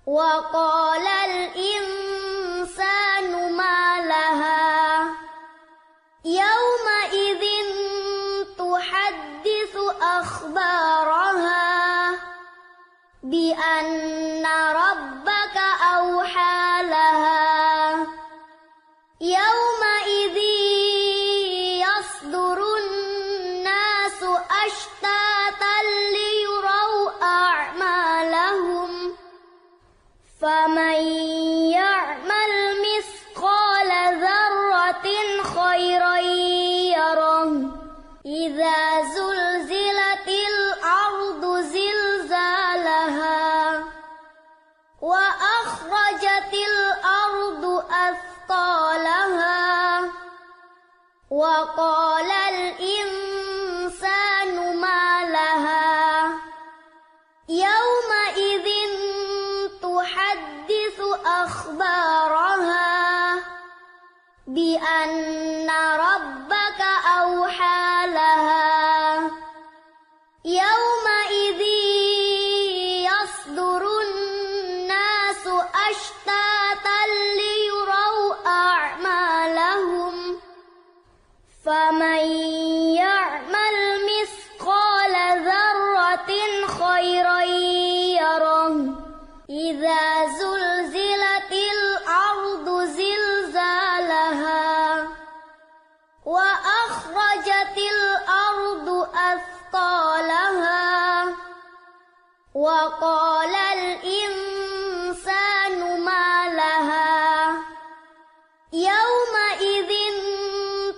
وقال الإنسان ما لها يومئذ تحدث أخبارها بأن ربك أوحى لها يومئذ يصدر الناس أشتاتا ليروا أعمالهم فمن يعمل مثقال ذرة خيرا يره إذا زلزلت الأرض زلزالها وأخرجت الأرض أثقالها وقال الإنسان ما لها يومئذ تحدث أخبارها بأن ربك أوحى لها يومئذ يصدر الناس أشتاتا ليروا أعمالهم فمن يعمل مثقال ذرة خيرا يره إذا زلزلت الأرض زلزالها وأخرجت الأرض أثقالها وقال الإنسان ما لها يومئذ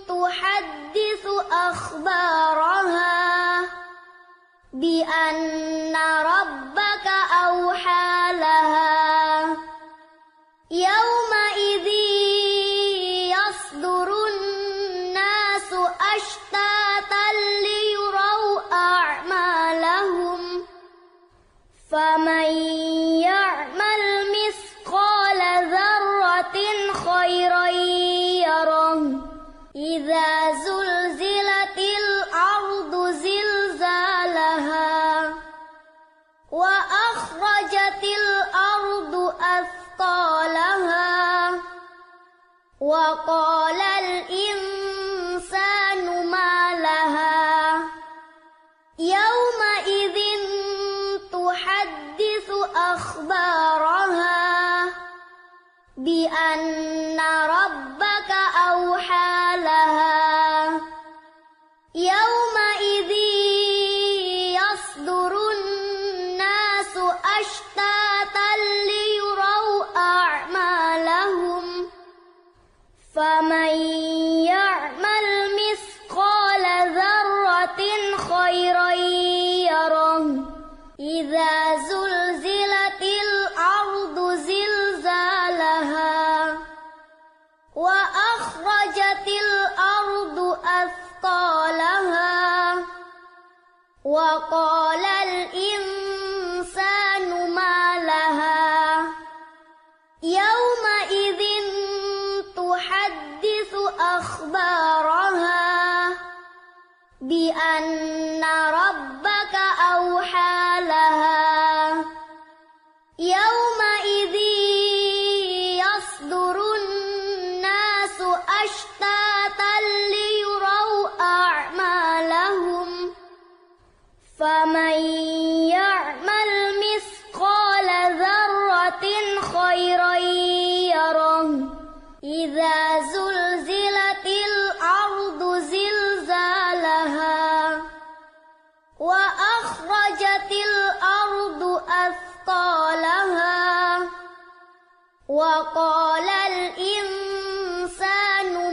تحدث أخبارها بأن ربك أوحى لها يومئذ يصدر الناس أشتاتا ليروا أعمالهم فمن يعمل مثقال ذرة خيرا يره إذا زلزلت الأرض زلزالها وأخرجت الأرض أثقالها وقال الإنسان ما لها يومئذ تحدث أخبارها بأن ربك أوحى لها يومئذ يصدر الناس أشتاتا ليروا أعمالهم فمن يعمل مثقال ذرة خيرا يره إذا زلزلت الأرض زلزالها وأخرجت الأرض أثقالها وقال الإنسان ما لها يومئذ تحدث أخبارها بأن ربك أوحى لها يومئذ يصدر الناس أشتاتا ليروا أعمالهم فمن يعمل مثقال ذرة خيرا يره إذا زلزلت الأرض زلزالها وأخرجت الأرض أثقالها وقال الإنسان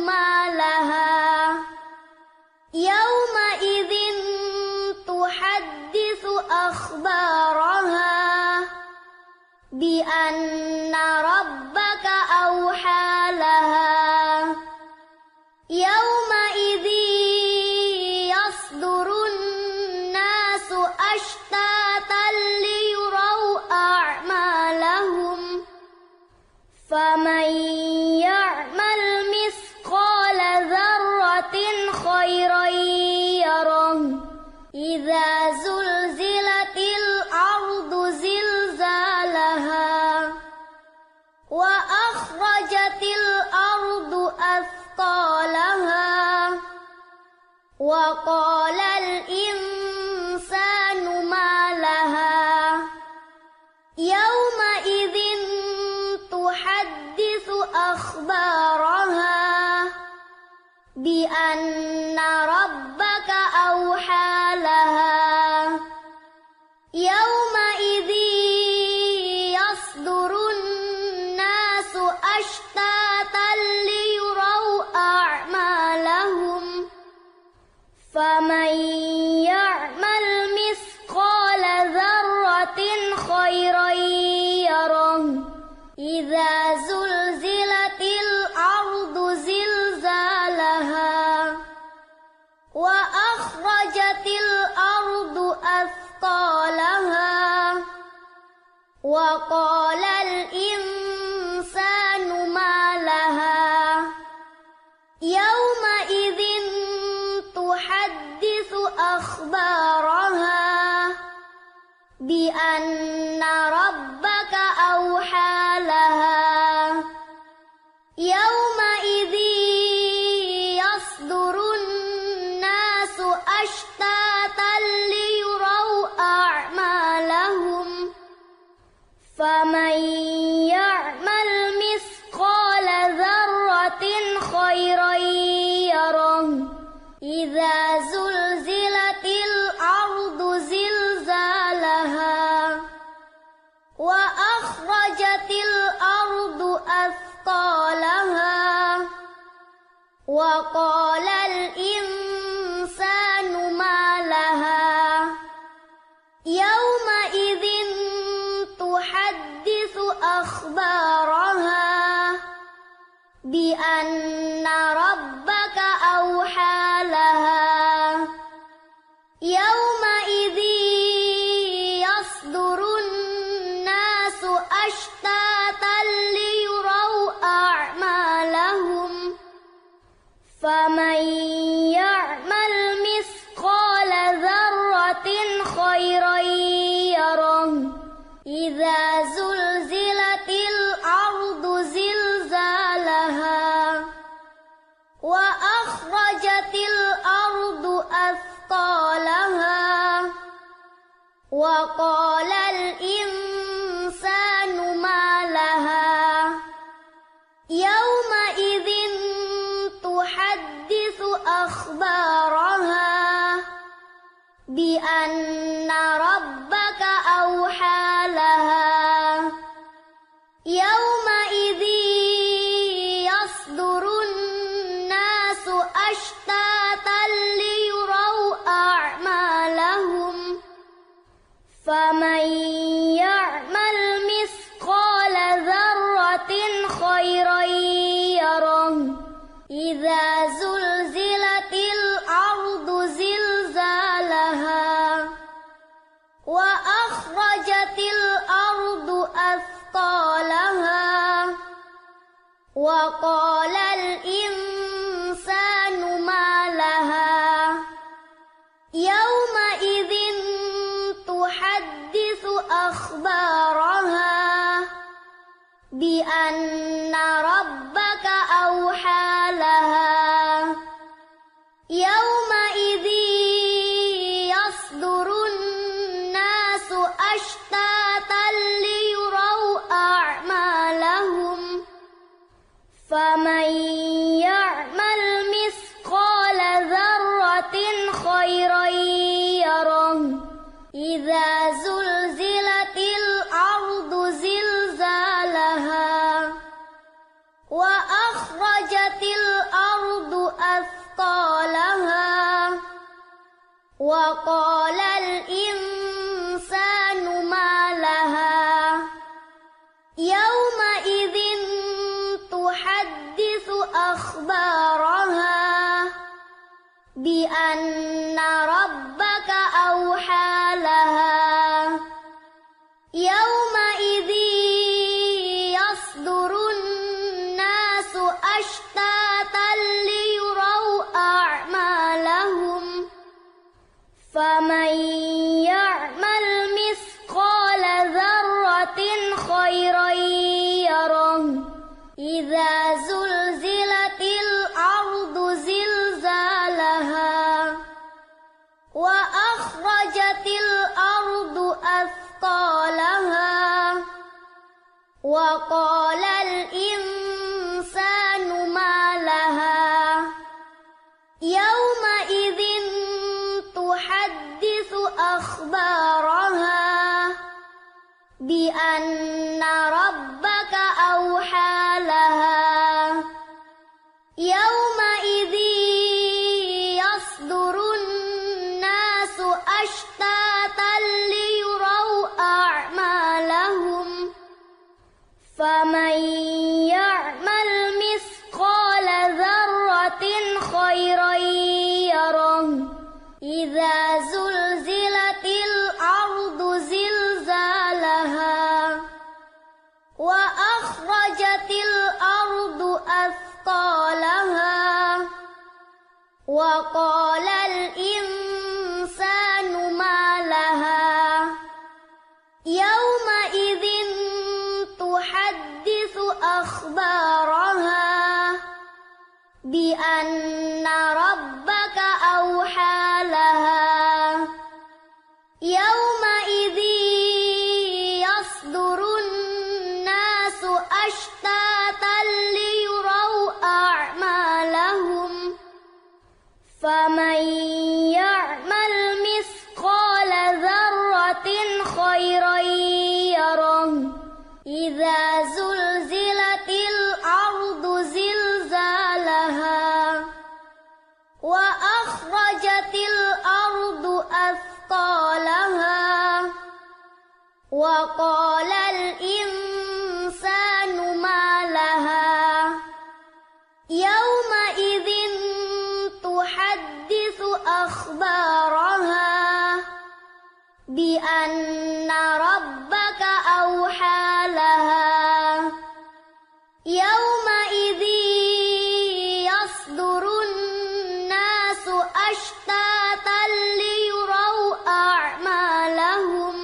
ما لها يومئذ تحدث أخبارها بأن ربك أوحى لها يومئذ يصدر الناس أشتاتا ليروا أعمالهم فمن يعمل مثقال ذرة خيرا يره إذا زلزلت الأرض زلزالها وقال الإنسان ما لها يومئذ تحدث أخبارها بأن ربك أوحى لها يومئذ يصدر الناس أشتاتا ليروا أعمالهم فمن يعمل مثقال ذرة خيرا يره إذا زلزلت الأرض زلزالها وأخرجت الأرض أثقالها وقال الإنسان ما لها يومئذ تحدث أخبارها بأن ربك أوحى لها يومئذ يصدر الناس أشتاتا ليروا أعمالهم فمن يعمل مثقال ذرة خيرا يره إذا زلزلت الأرض زلزالها وأخرجت الأرض أثقالها وقال الإنسان ما لها يومئذ تحدث أخبارها بأن ربك أوحى لها يومئذ يصدر الناس أشتاتا ليروا أعمالهم فمن يعمل مثقال ذرة خيرا يره إذا زلزلت الأرض زلزالها وأخرجت الأرض أثقالها وقال الإنسان ما لها يومئذ تحدث أخبارها بأن ربك أوحى لها يومئذ يصدر الناس أشتاتا ليروا أعمالهم فمن يعمل مثقال ذرة خيرا يره إذا زلزلت الأرض زلزالها وأخرجت الأرض أثقالها وقال الإنسان ما لها يومئذ تحدث أخبارها بأن ربك أوحى لها يومئذ يصدر الناس أشتاتا ليروا أعمالهم فمن يعمل مثقال ذرة خيرا يره إذا زلزلت الأرض زلزالها وأخرجت الأرض أثقالها وقال الإنسان ما لها يومئذ تحدث أخبارها بأن ربك أوحى لها يومئذ يصدر الناس أشتاتا ليروا أعمالهم فمن يعمل مثقال ذرة خيرا يره إذا زلزلت الأرض زلزالها وقال الإنسان ما لها يومئذ تحدث أخبارها بأن ربك أوحى لها يومئذ يصدر الناس أشتاتا ليروا أعمالهم فمن يعمل مثقال ذرة خيرا يره إذا زلزلت الأرض زلزالها وأخرجت الأرض أثقالها وقال الإنسان ما لها يومئذ تحدث أخبارها بأن ربك أوحى لها يومئذ يصدر الناس أشتاتا ليروا أعمالهم فمن يعمل مثقال ذرة خيرا يره إذا زلزلت الأرض زلزالها وأخرجت الأرض أثقالها وقال الإنسان ما لها يومئذ تحدث أخبارها بأن ربك أوحى لها يومئذ يصدر الناس أشتاتا ليروا أعمالهم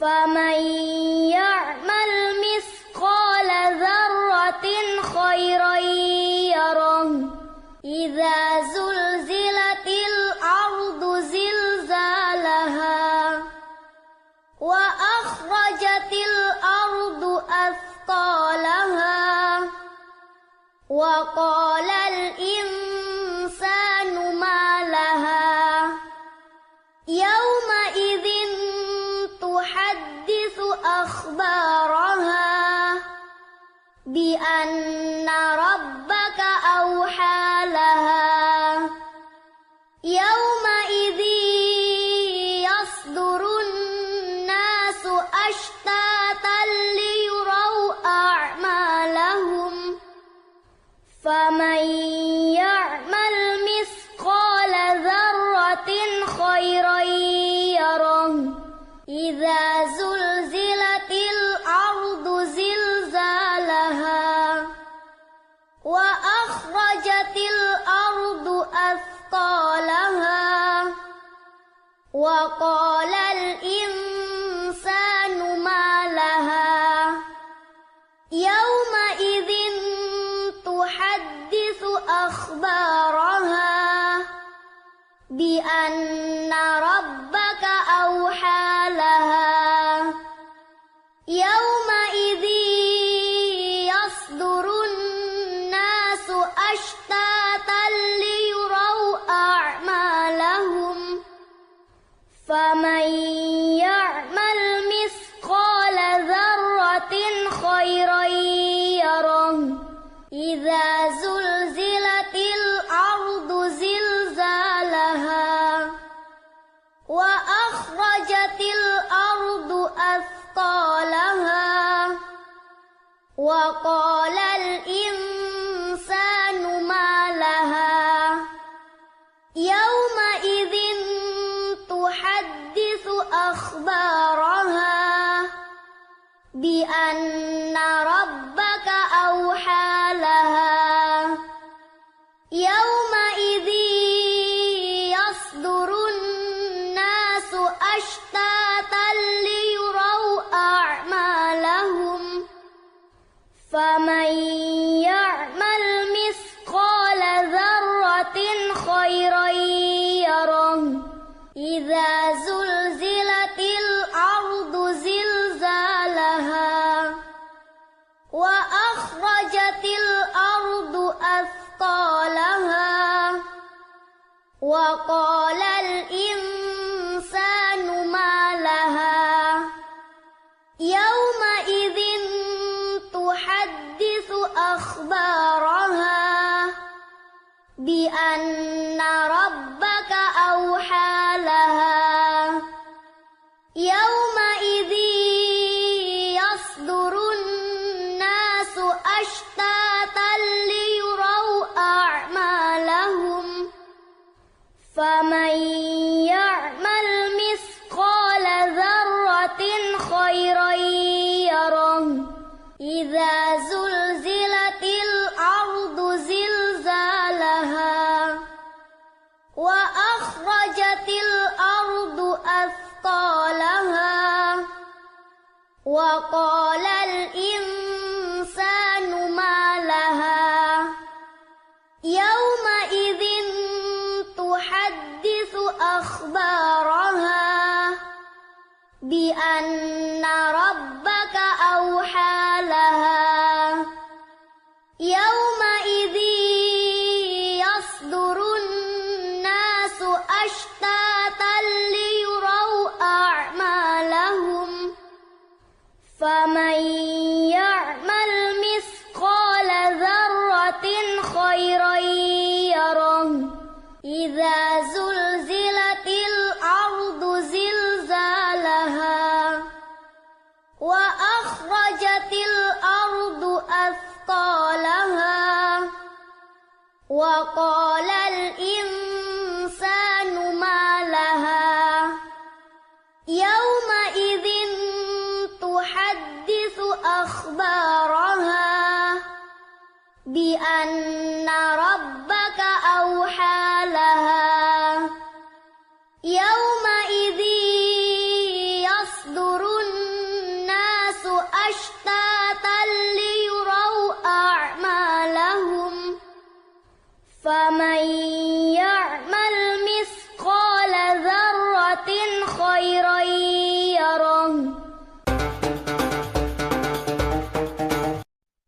فمن يعمل مثقال ذرة خيرا يره إذا زلزلت الأرض زلزالها وأخرجت الأرض أثقالها وقال الإنسان ما لها يومئذ تحدث أخبارها بأن ربك أوحى لها يومئذ يصدر الناس أشتاتا ليروا أعمالهم فمن يعمل مثقال ذرة خيرا يره إذا زلزلت الأرض زلزالها وأخرجت الأرض أثقالها وقال الإنسان ما لها يومئذ تحدث أخبارها بأن ربك أوحى لها يومئذ يصدر الناس أشتاتا ليروا أعمالهم فمن يعمل مثقال ذرة خيرا يره إذا زلزلت الأرض زلزالها وأخرجت الأرض أثقالها وقال الإنسان ما لها يومئذ تحدث أخبارها بأن ربك أوحى لها يومئذ يصدر الناس أشتاتا ليروا أعمالهم فمن يعمل مثقال ذرة خيرا يره إذا زلزلت الأرض زلزالها وقال الإنسان ما لها يومئذ تحدث أخبارها بأن ربك أوحى لها يومئذ يصدر الناس أشتاتا ليروا أعمالهم فمن يعمل مثقال ذرة خيرا يره إذا زلزلت الأرض زلزالها وأخرجت الأرض أثقالها وقال الإنسان ما لها يومئذ تحدث أخبارها بأن ربك أوحى لها يومئذ يصدر الناس أشتاتا ليروا أعمالهم فمن يعمل مثقال ذرة خيرا يره إذا زلزلت الأرض زلزالها وأخرجت الأرض أثقالها وقال الإنسان ما لها يومئذ تحدث أخبارها بأن ربك